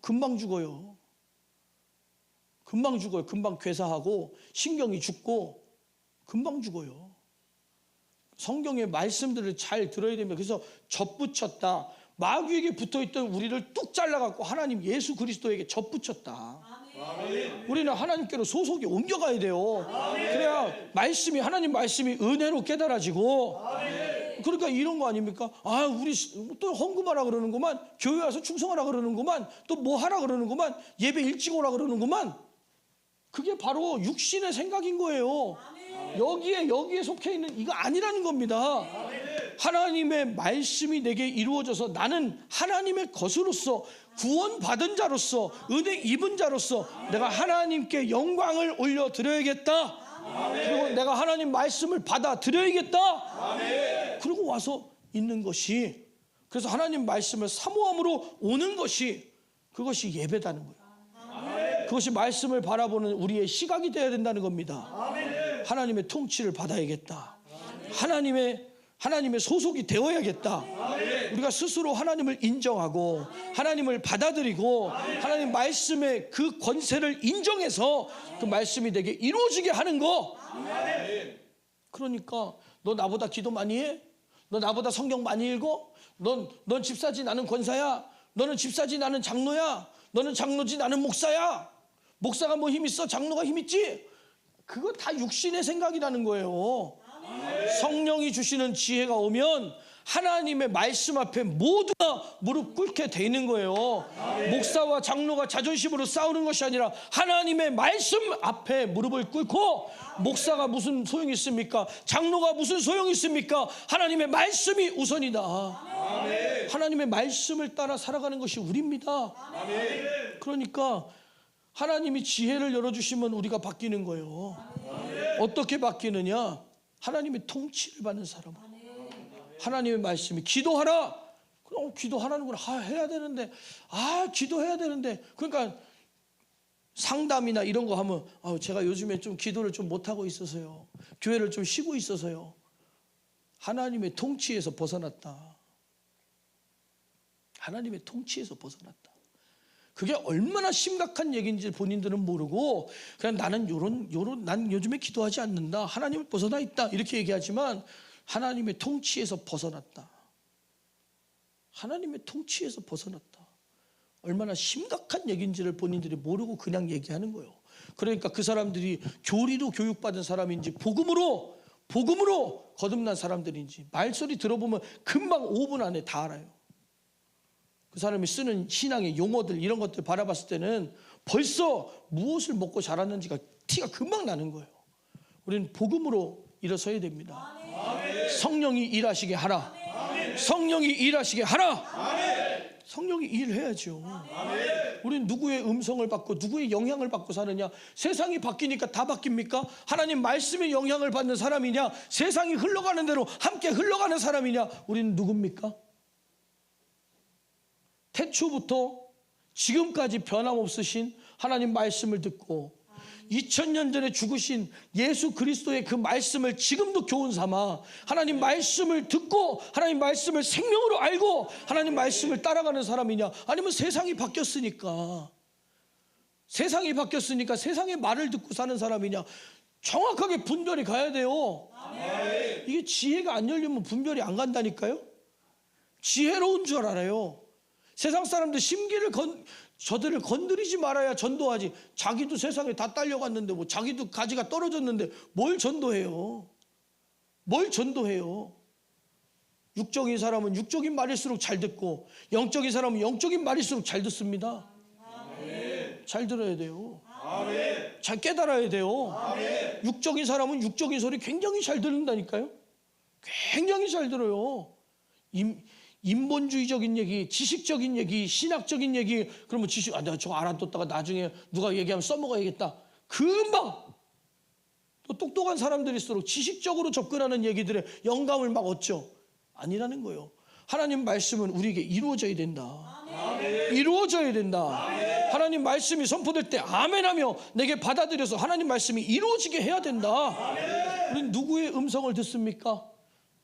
금방 죽어요. 금방 죽어요. 금방 괴사하고 신경이 죽고 금방 죽어요. 성경의 말씀들을 잘 들어야 됩니다. 그래서 접붙였다. 마귀에게 붙어있던 우리를 뚝 잘라갖고 하나님 예수 그리스도에게 접붙였다. 우리는 하나님께로 소속이 옮겨가야 돼요. 그래야 말씀이, 하나님 말씀이 은혜로 깨달아지고. 그러니까 이런 거 아닙니까? 아, 우리 또 헌금하라 그러는구만, 교회 와서 충성하라 그러는구만, 또 뭐 하라 그러는구만, 예배 일찍 오라 그러는구만. 그게 바로 육신의 생각인 거예요. 여기에 속해 있는 이거 아니라는 겁니다. 하나님의 말씀이 내게 이루어져서 나는 하나님의 것으로서, 구원받은 자로서, 은혜 입은 자로서 내가 하나님께 영광을 올려드려야겠다. 그리고 내가 하나님 말씀을 받아들여야겠다. 그리고 와서 있는 것이, 그래서 하나님 말씀을 사모함으로 오는 것이, 그것이 예배다는 거예요. 그것이 말씀을 바라보는 우리의 시각이 되어야 된다는 겁니다. 하나님의 통치를 받아야겠다. 하나님의 소속이 되어야겠다. 우리가 스스로 하나님을 인정하고 하나님을 받아들이고 하나님 말씀의 그 권세를 인정해서 그 말씀이 내게 이루어지게 하는 거. 그러니까 너 나보다 기도 많이 해? 너 나보다 성경 많이 읽어? 넌 집사지 나는 권사야. 너는 집사지 나는 장로야. 너는 장로지 나는 목사야. 목사가 뭐 힘 있어? 장로가 힘 있지? 그거 다 육신의 생각이라는 거예요. 성령이 주시는 지혜가 오면 하나님의 말씀 앞에 모두가 무릎 꿇게 돼 있는 거예요. 목사와 장로가 자존심으로 싸우는 것이 아니라 하나님의 말씀 앞에 무릎을 꿇고, 목사가 무슨 소용이 있습니까? 장로가 무슨 소용이 있습니까? 하나님의 말씀이 우선이다. 하나님의 말씀을 따라 살아가는 것이 우리입니다. 그러니까 하나님이 지혜를 열어주시면 우리가 바뀌는 거예요. 어떻게 바뀌느냐? 하나님의 통치를 받는 사람. 하나님의 말씀이 기도하라. 그럼 기도하라는구나. 해야 되는데. 기도해야 되는데. 그러니까 상담이나 이런 거 하면 제가 요즘에 좀 기도를 좀 못하고 있어서요. 교회를 좀 쉬고 있어서요. 하나님의 통치에서 벗어났다. 하나님의 통치에서 벗어났다. 그게 얼마나 심각한 얘기인지 본인들은 모르고 그냥 나는 난 요즘에 기도하지 않는다. 하나님을 벗어나 있다. 이렇게 얘기하지만 하나님의 통치에서 벗어났다. 하나님의 통치에서 벗어났다. 얼마나 심각한 얘기인지를 본인들이 모르고 그냥 얘기하는 거예요. 그러니까 그 사람들이 교리로 교육받은 사람인지 복음으로 거듭난 사람들인지 말소리 들어보면 금방 5분 안에 다 알아요. 그 사람이 쓰는 신앙의 용어들 이런 것들 바라봤을 때는 벌써 무엇을 먹고 자랐는지가 티가 금방 나는 거예요. 우리는 복음으로 일어서야 됩니다. 성령이 일하시게 하라. 성령이 일하시게 하라. 성령이 일해야죠. 우리는 누구의 음성을 받고 누구의 영향을 받고 사느냐? 세상이 바뀌니까 다 바뀝니까? 하나님 말씀의 영향을 받는 사람이냐? 세상이 흘러가는 대로 함께 흘러가는 사람이냐? 우리는 누굽니까? 태초부터 지금까지 변함없으신 하나님 말씀을 듣고 2000년 전에 죽으신 예수 그리스도의 그 말씀을 지금도 교훈 삼아 하나님 말씀을 듣고 하나님 말씀을 생명으로 알고 하나님 말씀을 따라가는 사람이냐? 아니면 세상이 바뀌었으니까 세상의 말을 듣고 사는 사람이냐? 정확하게 분별이 가야 돼요. 이게 지혜가 안 열리면 분별이 안 간다니까요. 지혜로운 줄 알아요. 세상 사람들 심기를 저들을 건드리지 말아야 전도하지. 자기도 세상에 다 딸려갔는데 뭐 자기도 가지가 떨어졌는데 뭘 전도해요? 육적인 사람은 육적인 말일수록 잘 듣고 영적인 사람은 영적인 말일수록 잘 듣습니다. 잘 들어야 돼요. 잘 깨달아야 돼요. 육적인 사람은 육적인 소리 굉장히 잘 듣는다니까요. 굉장히 잘 들어요. 인본주의적인 얘기, 지식적인 얘기, 신학적인 얘기, 그러면 내가 저거 알아뒀다가 나중에 누가 얘기하면 써먹어야겠다. 금방. 또 똑똑한 사람들일수록 지식적으로 접근하는 얘기들에 영감을 막 얻죠. 아니라는 거예요. 하나님 말씀은 우리에게 이루어져야 된다. 이루어져야 된다. 하나님 말씀이 선포될 때 아멘하며 내게 받아들여서 하나님 말씀이 이루어지게 해야 된다. 우리는 누구의 음성을 듣습니까?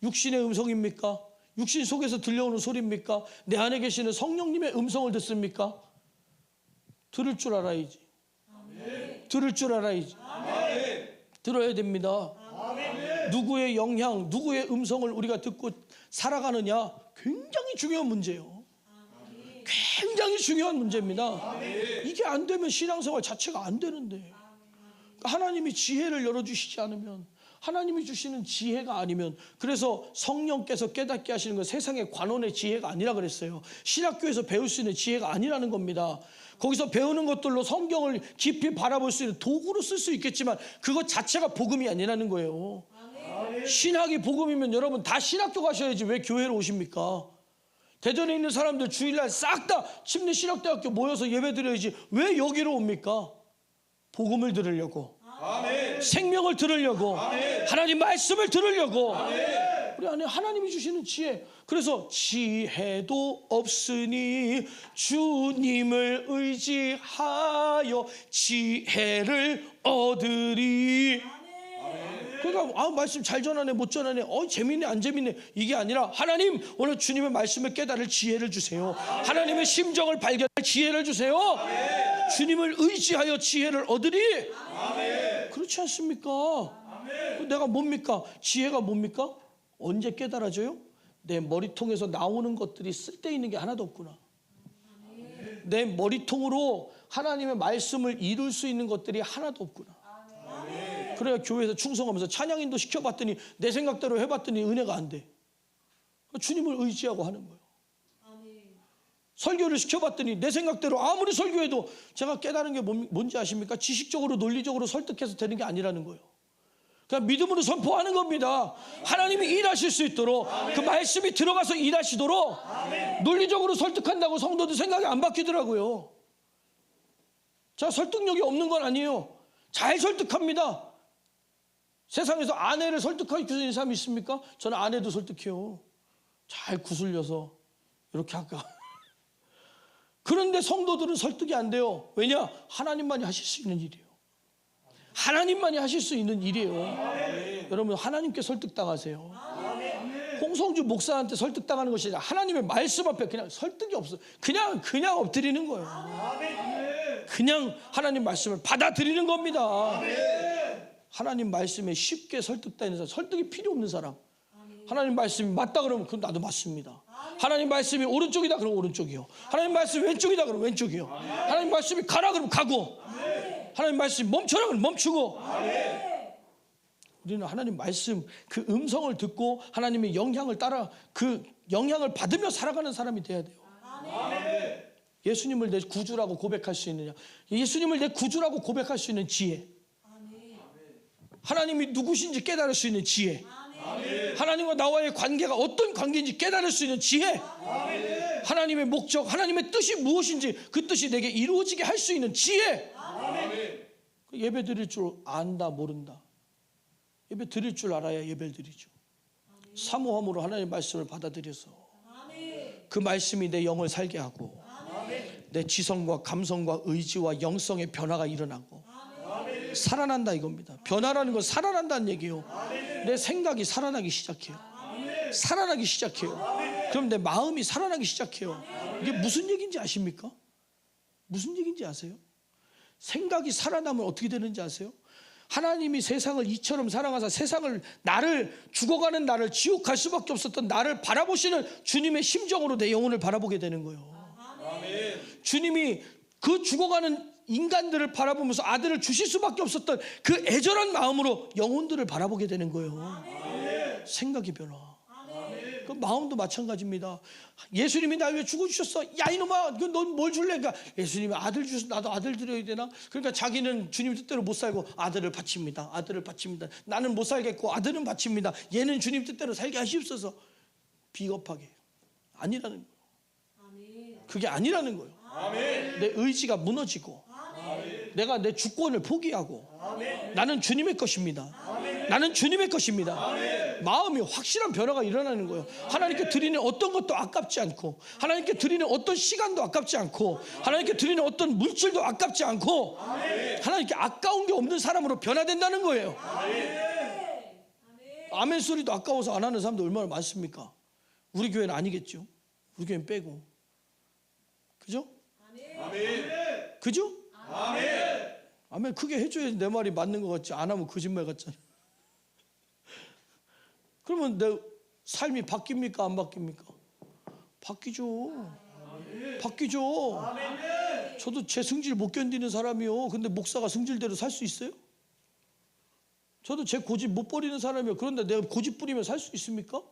육신의 음성입니까? 육신 속에서 들려오는 소리입니까? 내 안에 계시는 성령님의 음성을 듣습니까? 들을 줄 알아야지. 들을 줄 알아야지. 들어야 됩니다. 누구의 영향, 누구의 음성을 우리가 듣고 살아가느냐 굉장히 중요한 문제예요. 굉장히 중요한 문제입니다. 이게 안 되면 신앙생활 자체가 안 되는데, 하나님이 지혜를 열어주시지 않으면, 하나님이 주시는 지혜가 아니면, 그래서 성령께서 깨닫게 하시는 건 세상의 관원의 지혜가 아니라 그랬어요. 신학교에서 배울 수 있는 지혜가 아니라는 겁니다. 거기서 배우는 것들로 성경을 깊이 바라볼 수 있는 도구로 쓸 수 있겠지만 그것 자체가 복음이 아니라는 거예요. 신학이 복음이면 여러분 다 신학교 가셔야지 왜 교회로 오십니까? 대전에 있는 사람들 주일날 싹 다 침례신학대학교 모여서 예배 드려야지 왜 여기로 옵니까? 복음을 들으려고, 생명을 들으려고, 하나님 말씀을 들으려고. 우리 안에 하나님이 주시는 지혜. 그래서 지혜도 없으니 주님을 의지하여 지혜를 얻으리. 그러니까 말씀 잘 전하네 못 전하네, 재밌네 안 재밌네, 이게 아니라 하나님 오늘 주님의 말씀을 깨달을 지혜를 주세요. 하나님의 심정을 발견할 지혜를 주세요. 주님을 의지하여 지혜를 얻으리. 그렇지 않습니까? 내가 뭡니까? 지혜가 뭡니까? 언제 깨달아져요? 내 머리통에서 나오는 것들이 쓸데있는 게 하나도 없구나. 내 머리통으로 하나님의 말씀을 이룰 수 있는 것들이 하나도 없구나. 그래야 교회에서 충성하면서 찬양인도 시켜봤더니 내 생각대로 해봤더니 은혜가 안 돼. 주님을 의지하고 하는 거예요. 설교를 시켜봤더니 내 생각대로 아무리 설교해도, 제가 깨달은 게 뭔지 아십니까? 지식적으로 논리적으로 설득해서 되는 게 아니라는 거예요. 그냥 믿음으로 선포하는 겁니다. 하나님이 일하실 수 있도록, 그 말씀이 들어가서 일하시도록. 논리적으로 설득한다고 성도들 생각이 안 바뀌더라고요. 자, 설득력이 없는 건 아니에요. 잘 설득합니다. 세상에서 아내를 설득할 수 있는 사람이 있습니까? 저는 아내도 설득해요. 잘 구슬려서 이렇게 할까. 그런데 성도들은 설득이 안 돼요. 왜냐? 하나님만이 하실 수 있는 일이에요. 하나님만이 하실 수 있는 일이에요. 여러분, 하나님께 설득당하세요. 홍성주 목사한테 설득당하는 것이 아니라 하나님의 말씀 앞에 그냥 설득이 없어. 그냥 엎드리는 거예요. 그냥 하나님 말씀을 받아들이는 겁니다. 하나님 말씀에 쉽게 설득되는 사람, 설득이 필요 없는 사람. 하나님 말씀이 맞다 그러면 그럼 나도 맞습니다. 하나님 말씀이 오른쪽이다 그러면 오른쪽이요. 하나님 말씀이 왼쪽이다 그러면 왼쪽이요. 하나님 말씀이 가라 그러면 가고, 하나님 말씀이 멈춰라 그러면 멈추고. 우리는 하나님 말씀 그 음성을 듣고 하나님의 영향을 따라 그 영향을 받으며 살아가는 사람이 돼야 돼요. 예수님을 내 구주라고 고백할 수 있느냐, 예수님을 내 구주라고 고백할 수 있는 지혜, 하나님이 누구신지 깨달을 수 있는 지혜, 하나님과 나와의 관계가 어떤 관계인지 깨달을 수 있는 지혜, 하나님의 목적, 하나님의 뜻이 무엇인지 그 뜻이 내게 이루어지게 할 수 있는 지혜. 예배 드릴 줄 안다 모른다. 예배 드릴 줄 알아야 예배를 드리죠. 사모함으로 하나님의 말씀을 받아들여서 그 말씀이 내 영을 살게 하고 내 지성과 감성과 의지와 영성의 변화가 일어나고 살아난다 이겁니다. 변화라는 건 살아난다는 얘기예요. 내 생각이 살아나기 시작해요. 살아나기 시작해요. 그럼 내 마음이 살아나기 시작해요. 이게 무슨 얘기인지 아십니까? 무슨 얘기인지 아세요? 생각이 살아나면 어떻게 되는지 아세요? 하나님이 세상을 이처럼 사랑하사 세상을, 나를, 죽어가는 나를, 지옥 갈 수밖에 없었던 나를 바라보시는 주님의 심정으로 내 영혼을 바라보게 되는 거예요. 주님이 그 죽어가는 인간들을 바라보면서 아들을 주실 수밖에 없었던 그 애절한 마음으로 영혼들을 바라보게 되는 거예요. 생각의 변화. 그 마음도 마찬가지입니다. 예수님이 날 왜 죽어주셨어? 야 이놈아, 넌 뭘 줄래? 그러니까 예수님이 아들 주셔서 나도 아들 드려야 되나? 그러니까 자기는 주님 뜻대로 못 살고 아들을 바칩니다. 아들을 바칩니다. 나는 못 살겠고 아들은 바칩니다. 얘는 주님 뜻대로 살게 하시옵소서. 비겁하게 아니라는 거예요. 그게 아니라는 거예요. 내 의지가 무너지고 내가 내 주권을 포기하고 나는 주님의 것입니다. 나는 주님의 것입니다. 마음이 확실한 변화가 일어나는 거예요. 하나님께 드리는 어떤 것도 아깝지 않고 하나님께 드리는 어떤 시간도 아깝지 않고 하나님께 드리는 어떤 물질도 아깝지 않고 하나님께 아까운 게 없는 사람으로 변화된다는 거예요. 아멘 소리도 아까워서 안 하는 사람도 얼마나 많습니까? 우리 교회는 아니겠죠. 우리 교회는 빼고. 그죠? 그죠? 아멘 크게 해줘야지 내 말이 맞는 것 같지. 안 하면 거짓말 같잖아. 그러면 내 삶이 바뀝니까? 안 바뀝니까? 바뀌죠. 바뀌죠. 저도 제 승질 못 견디는 사람이요. 근데 목사가 승질대로 살 수 있어요? 저도 제 고집 못 버리는 사람이요. 그런데 내가 고집 부리면 살 수 있습니까?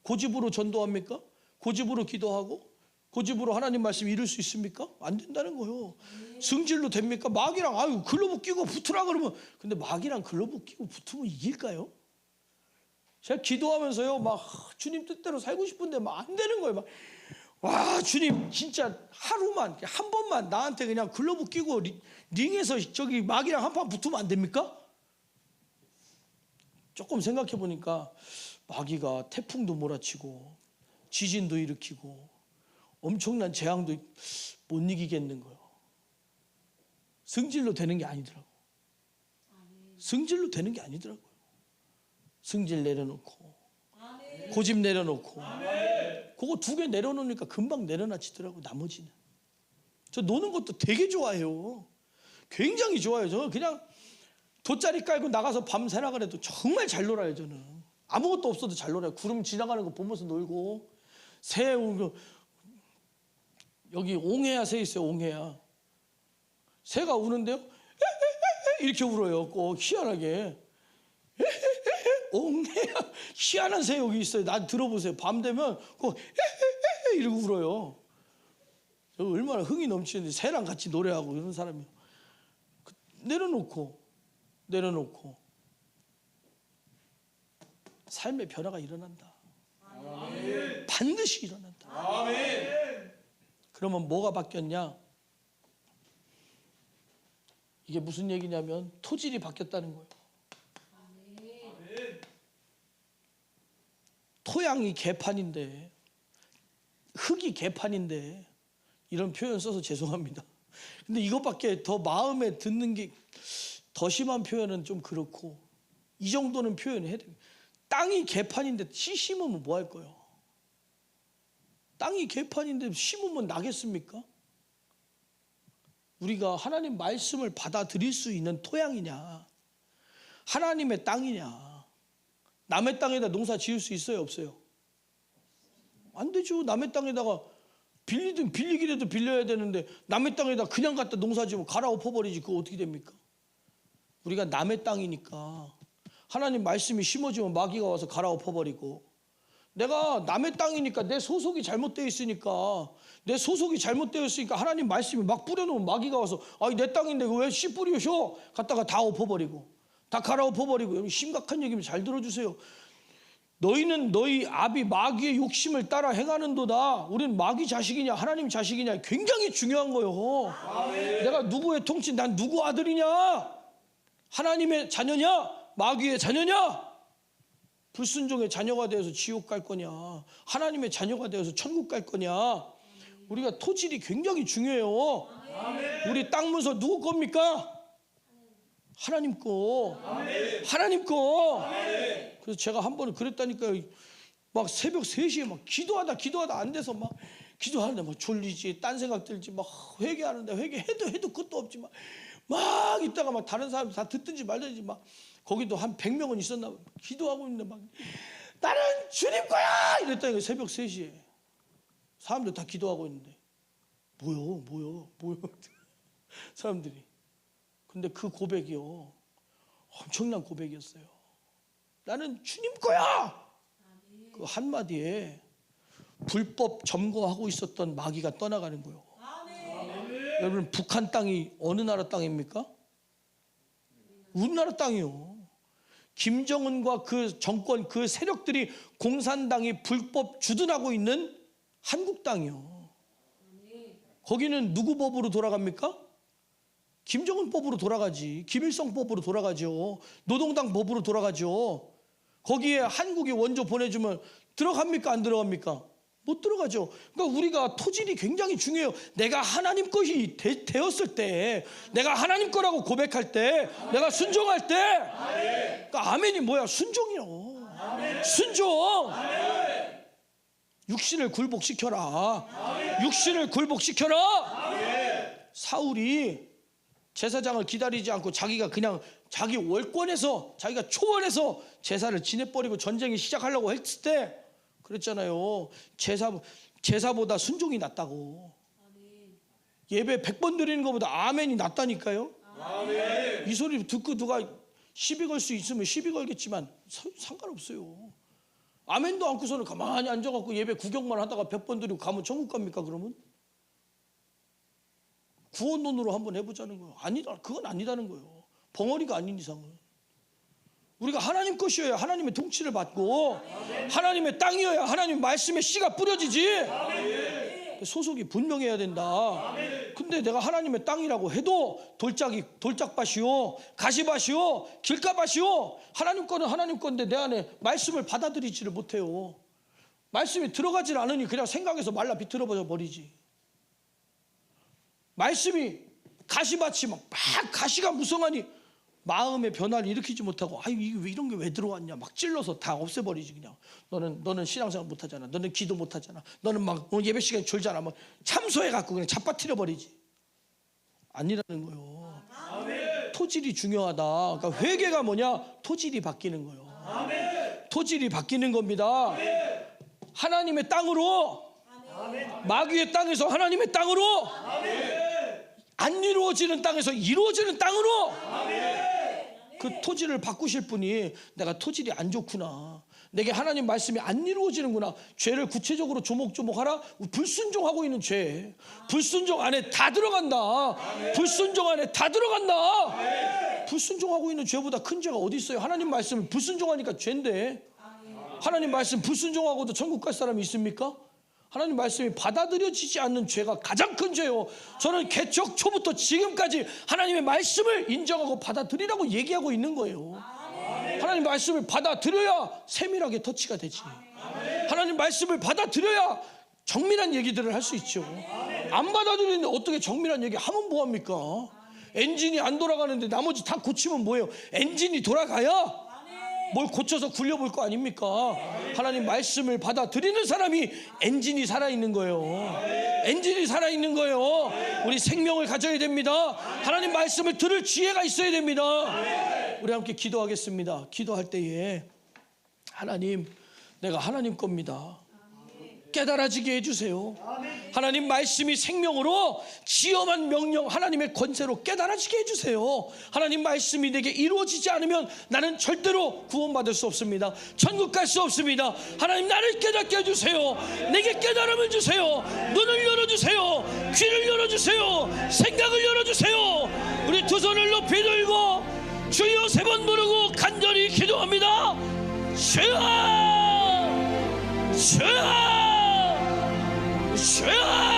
고집으로 전도합니까? 고집으로 기도하고 고집으로 하나님 말씀 이룰 수 있습니까? 안 된다는 거예요. 승질로 됩니까? 마귀랑 아유 글러브 끼고 붙으라 그러면 근데 마귀랑 글러브 끼고 붙으면 이길까요? 제가 기도하면서요 막 주님 뜻대로 살고 싶은데 막 안 되는 거예요. 막 와 주님 진짜 하루만 한 번만 나한테 그냥 글러브 끼고 링에서 저기 마귀랑 한판 붙으면 안 됩니까? 조금 생각해 보니까 마귀가 태풍도 몰아치고 지진도 일으키고 엄청난 재앙도 못 이기겠는 거예요. 승질로 되는 게 아니더라고. 승질로 되는 게 아니더라고요. 승질 내려놓고 고집 내려놓고 그거 두 개 내려놓으니까 금방 내려놔지더라고. 나머지는 저 노는 것도 되게 좋아해요. 굉장히 좋아요. 저 그냥 돗자리 깔고 나가서 밤새나 그래도 정말 잘 놀아요. 저는 아무것도 없어도 잘 놀아요. 구름 지나가는 거 보면서 놀고 새 여기 옹해야 새 있어요. 옹해야 새가 우는데요 이렇게 울어요. 꼭 희한하게 옹해야 희한한 새 여기 있어요. 나 들어보세요. 밤 되면 꼭 이러고 울어요. 저 얼마나 흥이 넘치는데 새랑 같이 노래하고 이런 사람이요. 내려놓고 삶의 변화가 일어난다. 아멘. 반드시 일어난다. 아멘. 그러면 뭐가 바뀌었냐? 이게 무슨 얘기냐면 토질이 바뀌었다는 거예요. 아멘. 토양이 개판인데 흙이 개판인데 이런 표현 써서 죄송합니다. 근데 이것밖에 더 마음에 듣는 게 더 심한 표현은 좀 그렇고 이 정도는 표현해야 됩니다. 땅이 개판인데 씨 심으면 뭐 할 거예요? 땅이 개판인데 심으면 나겠습니까? 우리가 하나님 말씀을 받아들일 수 있는 토양이냐 하나님의 땅이냐 남의 땅에다 농사 지을 수 있어요? 없어요? 안 되죠. 남의 땅에다가 빌리기라도 빌려야 되는데 남의 땅에다 그냥 갖다 농사 지으면 갈아엎어버리지. 그거 어떻게 됩니까? 우리가 남의 땅이니까 하나님 말씀이 심어지면 마귀가 와서 갈아엎어버리고 내가 남의 땅이니까 내 소속이 잘못되어 있으니까 내 소속이 잘못되어 있으니까 하나님 말씀이 막 뿌려놓으면 마귀가 와서 아, 내 땅인데 왜 씨 뿌리셔? 갖다가 다 엎어버리고 다 갈아엎어버리고. 심각한 얘기면 잘 들어주세요. 너희는 너희 아비 마귀의 욕심을 따라 행하는도다. 우리는 마귀 자식이냐 하나님 자식이냐 굉장히 중요한 거예요. 아멘. 내가 누구의 통치 난 누구 아들이냐 하나님의 자녀냐 마귀의 자녀냐 불순종의 자녀가 되어서 지옥 갈 거냐 하나님의 자녀가 되어서 천국 갈 거냐. 우리가 토질이 굉장히 중요해요. 아멘. 우리 땅 문서 누구 겁니까? 하나님 거. 아멘. 하나님 거. 아멘. 그래서 제가 한 번은 그랬다니까. 막 새벽 3시에 막 기도하다 안 돼서 막 기도하는데 막 졸리지 딴 생각 들지 막 회개하는데 회개해도 끝도 없지 막 있다가 막 다른 사람 다 듣든지 말든지 막 거기도 한 100명은 있었나 봐. 기도하고 있는데 막 나는 주님 거야 이랬다니까. 새벽 3시에 사람들 다 기도하고 있는데 뭐요 사람들이. 근데 그 고백이요 엄청난 고백이었어요. 나는 주님 거야. 그 한마디에 불법 점거하고 있었던 마귀가 떠나가는 거예요. 여러분, 북한 땅이 어느 나라 땅입니까? 우리나라 땅이요. 김정은과 그 정권, 그 세력들이, 공산당이 불법 주둔하고 있는 한국 땅이요. 거기는 누구 법으로 돌아갑니까? 김정은 법으로 돌아가지. 김일성 법으로 돌아가죠. 노동당 법으로 돌아가죠. 거기에 한국이 원조 보내주면 들어갑니까? 안 들어갑니까? 못 들어가죠. 그러니까 우리가 토질이 굉장히 중요해요. 내가 하나님 것이 되었을 때, 내가 하나님 거라고 고백할 때, 내가 순종할 때, 그러니까 아멘이 뭐야? 순종이요. 순종. 육신을 굴복시켜라. 육신을 굴복시켜라. 사울이 제사장을 기다리지 않고 자기가 그냥 자기 월권에서, 자기가 초월해서 제사를 지내버리고 전쟁이 시작하려고 했을 때 그랬잖아요. 제사보다 순종이 낫다고. 예배 100번 드리는 것보다 아멘이 낫다니까요. 아멘. 이 소리 듣고 누가 시비 걸 수 있으면 시비 걸겠지만 상관없어요. 아멘도 않고서는 가만히 앉아갖고 예배 구경만 하다가 100번 드리고 가면 천국 갑니까? 그러면 구원론으로 한번 해보자는 거예요. 아니다, 그건 아니다는 거예요. 벙어리가 아닌 이상은. 우리가 하나님 것이어야 하나님의 통치를 받고, 하나님의 땅이어야 하나님 말씀의 씨가 뿌려지지. 소속이 분명해야 된다. 근데 내가 하나님의 땅이라고 해도 돌짝밭이요, 가시밭이요, 길가밭이요, 하나님 거는 하나님 건데 내 안에 말씀을 받아들이지를 못해요. 말씀이 들어가질 않으니 그냥 생각해서 말라 비틀어 버리지. 말씀이 가시밭이 막 가시가 무성하니 마음의 변화를 일으키지 못하고, 아유 이게 왜 이런 게 왜 들어왔냐, 막 찔러서 다 없애버리지. 그냥 너는 신앙생활 못하잖아, 너는 기도 못하잖아, 너는 막 예배 시간에 졸잖아, 막 참소해갖고 그냥 잡아뜨려 버리지. 아니라는 거예요. 아멘. 토질이 중요하다. 그러니까 회개가 뭐냐? 토질이 바뀌는 거예요. 아멘. 토질이 바뀌는 겁니다. 아멘. 하나님의 땅으로, 아멘. 마귀의 땅에서 하나님의 땅으로, 아멘. 안 이루어지는 땅에서 이루어지는 땅으로, 아멘. 그 토질을 바꾸실 분이, 내가 토질이 안 좋구나, 내게 하나님 말씀이 안 이루어지는구나, 죄를 구체적으로 조목조목하라. 불순종하고 있는 죄, 불순종 안에 다 들어간다. 불순종 안에 다 들어간다. 불순종하고 있는 죄보다 큰 죄가 어디 있어요? 하나님 말씀을 불순종하니까 죄인데, 하나님 말씀 불순종하고도 천국 갈 사람이 있습니까? 하나님 말씀이 받아들여지지 않는 죄가 가장 큰 죄요. 저는 개척 초부터 지금까지 하나님의 말씀을 인정하고 받아들이라고 얘기하고 있는 거예요. 하나님 말씀을 받아들여야 세밀하게 터치가 되지. 하나님 말씀을 받아들여야 정밀한 얘기들을 할 수 있죠. 안 받아들이는데 어떻게 정밀한 얘기 하면 뭐합니까? 엔진이 안 돌아가는데 나머지 다 고치면 뭐예요? 엔진이 돌아가야 뭘 고쳐서 굴려볼 거 아닙니까? 하나님 말씀을 받아들이는 사람이 엔진이 살아있는 거예요. 엔진이 살아있는 거예요. 우리 생명을 가져야 됩니다. 하나님 말씀을 들을 지혜가 있어야 됩니다. 우리 함께 기도하겠습니다. 기도할 때에, 하나님, 내가 하나님 겁니다. 깨달아지게 해주세요. 하나님 말씀이 생명으로, 지엄한 명령, 하나님의 권세로 깨달아지게 해주세요. 하나님 말씀이 내게 이루어지지 않으면 나는 절대로 구원받을 수 없습니다. 천국 갈 수 없습니다. 하나님, 나를 깨닫게 해주세요. 내게 깨달음을 주세요. 눈을 열어주세요. 귀를 열어주세요. 생각을 열어주세요. 우리 두 손을 높이 들고 주여 3번 부르고 간절히 기도합니다. 주여, 주여, 주여.